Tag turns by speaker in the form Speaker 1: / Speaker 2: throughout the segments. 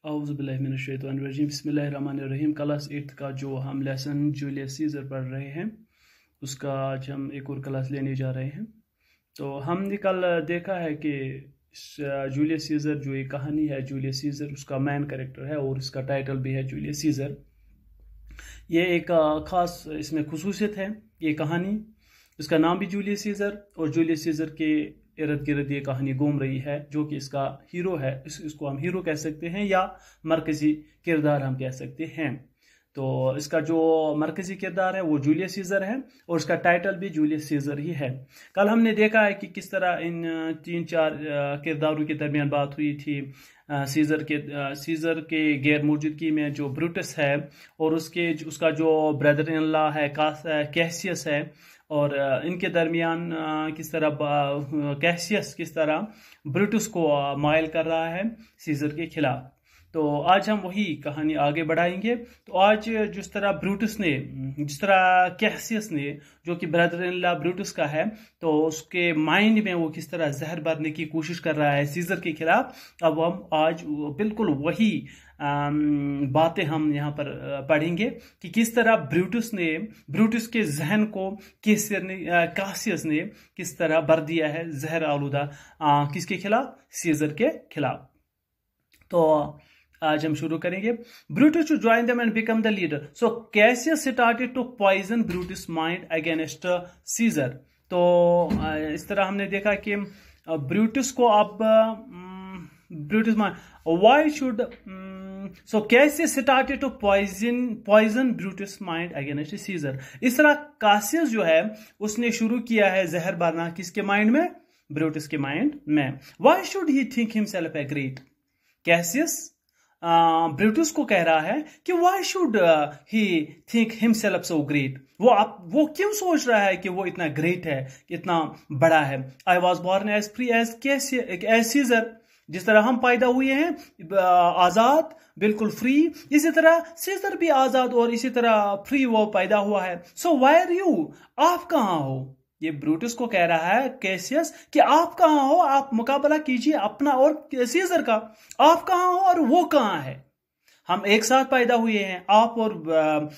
Speaker 1: औज़ुबिल्लाहिमिनश्शैतानिर्रजीम बिस्मिल्लाहिर्रहमानिर्रहीम। क्लास 8 का जो हम लेसन जूलियस सीजर पढ़ रहे हैं उसका आज हम एक और क्लास लेने जा रहे हैं। तो हमने कल देखा है कि जूलियस सीजर जो एक कहानी है, जूलियस सीजर उसका मैन कैरेक्टर है और इसका टाइटल भी है जूलियस सीजर। ये एक ख़ास इसमें खुसूसियत है ये कहानी, इसका नाम भी जूलियस सीजर और जूलियस सीजर के इर्द गिर्द ये कहानी घूम रही है। जो कि इसका हीरो है, इसको हम हीरो कह सकते हैं या मरकजी किरदार हम कह सकते हैं। तो इसका जो मरकजी किरदार है वो जूलियस सीजर है और इसका टाइटल भी जूलियस सीजर ही है। कल हमने देखा है कि किस तरह इन 3-4 किरदारों के दरमियान बात हुई थी। सीजर के गैर मौजूदगी में जो ब्रूटस है और उसका जो ब्रदर इन लॉ है कैसियस है, और इनके दरमियान किस तरह कैसियस किस तरह ब्रूटस को माइल कर रहा है सीजर के खिलाफ। तो आज हम वही कहानी आगे बढ़ाएंगे। तो आज जिस तरह कैसियस ने, जो कि ब्रदर इन लॉ ब्रूटस का है, तो उसके माइंड में वो किस तरह जहर भरने की कोशिश कर रहा है सीजर के खिलाफ। अब हम आज बिल्कुल वही बातें हम यहाँ पर पढ़ेंगे कि किस तरह ब्रूटस के जहन को कासियस ने किस तरह भर दिया है जहर आलूदा किसके खिलाफ, सीजर के खिलाफ। तो आज हम शुरू करेंगे। Brutus to join them and become the leader. So Cassius started to poison Brutus mind against Caesar. तो इस तरह हमने देखा कि ब्रूटस को अब Brutus why should so Cassius started to poison Brutus mind against Caesar. इस तरह कासियस जो है उसने शुरू किया है जहर भरना किसके माइंड में, ब्रूटस के माइंड में। Why should he think himself a great. Cassius Brutus को कह रहा है कि why should he think himself so great. वो क्यों सोच रहा है कि वो इतना ग्रेट है, इतना बड़ा है। I was born as free as Caesar. जिस तरह हम पैदा हुए हैं आजाद, बिल्कुल फ्री, इसी तरह सीजर भी आजाद और इसी तरह फ्री वो पैदा हुआ है। सो वाई आर यू, आप कहां हो। ये ब्रूटस को कह रहा है कैसियस कि आप कहां हो, आप मुकाबला कीजिए अपना और सीजर का। आप कहां हो और वो कहां है। हम एक साथ पैदा हुए हैं, आप और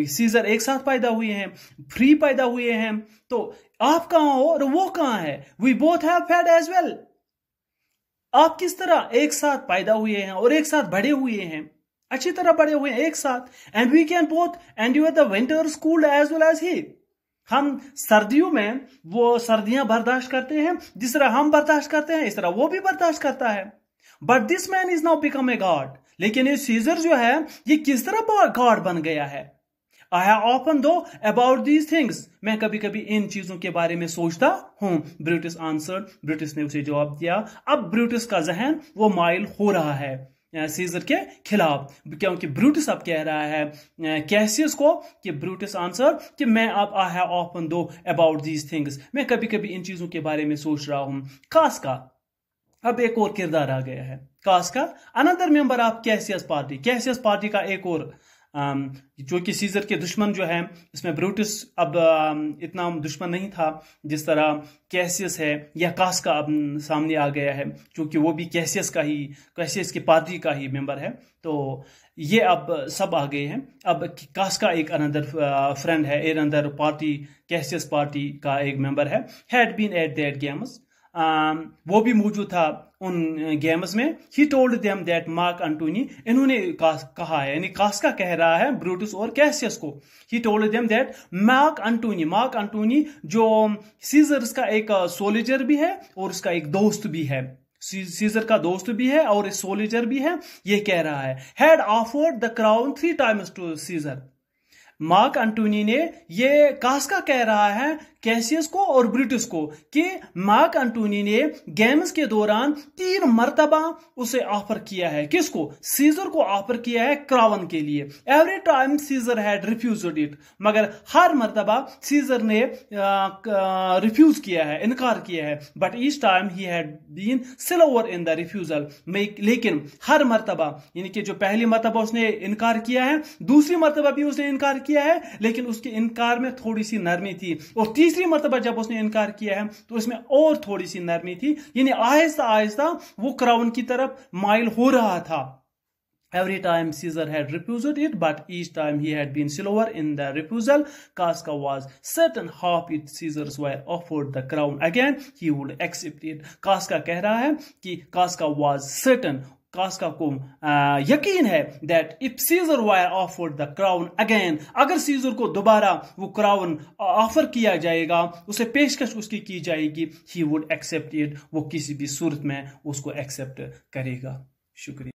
Speaker 1: सीजर एक साथ पैदा हुए हैं, फ्री पैदा हुए हैं। तो आप कहां हो और वो कहां है। We both have fed as well. आप किस तरह एक साथ पैदा हुए हैं और एक साथ बड़े हुए हैं, अच्छी तरह बड़े हुए हैं एक साथ। And we can both endure the winter school as well as he. हम सर्दियों में वो सर्दियां बर्दाश्त करते हैं, जिस तरह हम बर्दाश्त करते हैं इस तरह वो भी बर्दाश्त करता है। But this man is now become a god. लेकिन ये सीजर जो है ये किस तरह गॉड बन गया है। आई हैव ऑफन दो अबाउट दीज थिंग्स। मैं कभी कभी इन चीजों के बारे में सोचता हूं। Brutus answered. ब्रूटस ने उसे जवाब दिया। अब ब्रूटस का जहन वो माइल हो रहा है सीजर के खिलाफ, क्योंकि ब्रूटस अब कह रहा है कैसियस को कि ब्रूटस आंसर कि मैं अब आई हैव ऑफन दो अबाउट दीज थिंग्स। मैं कभी कभी इन चीजों के बारे में सोच रहा हूं। कास का अब एक और किरदार आ गया है। कास का another member of Cassius party का एक और जो कि सीजर के दुश्मन जो है। इसमें ब्रूटस अब इतना दुश्मन नहीं था जिस तरह कैसियस है या कास का अब सामने आ गया है, क्योंकि वो भी कैसियस की पार्टी का ही मेंबर है। तो ये अब सब आ गए हैं। अब कास का एक अनदर फ्रेंड है, एक अनदर पार्टी कैसियस पार्टी का एक मेंबर है, had been at that games. वो भी मौजूद था उन गेम्स में। He told them that Mark Antony. इन्होंने कहा है, यानी कास्का कह रहा है ब्रूटस और कैसियस को। He told them that Mark Antony जो सीजर्स का एक सोल्जर भी है और उसका एक दोस्त भी है, सीजर का दोस्त भी है और एक सोल्जर भी है। ये कह रहा है had offered the crown 3 times to Caesar. Mark Antony ने, ये कास्का कह रहा है कैसियस को और ब्रूटस को कि मार्क एंटोनी ने गेम्स के दौरान 3 मर्तबा उसे ऑफर किया है। किसको, सीजर को ऑफर किया है क्राउन के लिए। Every time Caesar had refused it. मगर हर मर्तबा सीजर ने रिफ्यूज किया है, इनकार किया है। But each time he had been slower in the refusal. लेकिन हर मर्तबा, यानी कि जो पहली मर्तबा उसने इनकार किया है, दूसरी मर्तबा भी उसने इनकार किया है, लेकिन उसके इनकार में थोड़ी सी नरमी थी। और तीसरी मर्तबा जब उसने इनकार किया है तो उसमें और थोड़ी सी नरमी थी, यानी आहिस्ता आहिस्ता वो क्राउन की तरफ माइल हो रहा था। Every time Caesar had refused it, but each time he had been slower in the refusal. Casca was certain half if Caesars were offered the crown again, he would accept it. Casca कह रहा है कि Casca was certain, कास्का को यकीन है that if Caesar were offered the crown again, अगर scissor को दोबारा वो क्राउन ऑफर किया जाएगा, उसे पेशकश उसकी की जाएगी, he would accept it, वो किसी भी सूरत में उसको एक्सेप्ट करेगा। शुक्रिया।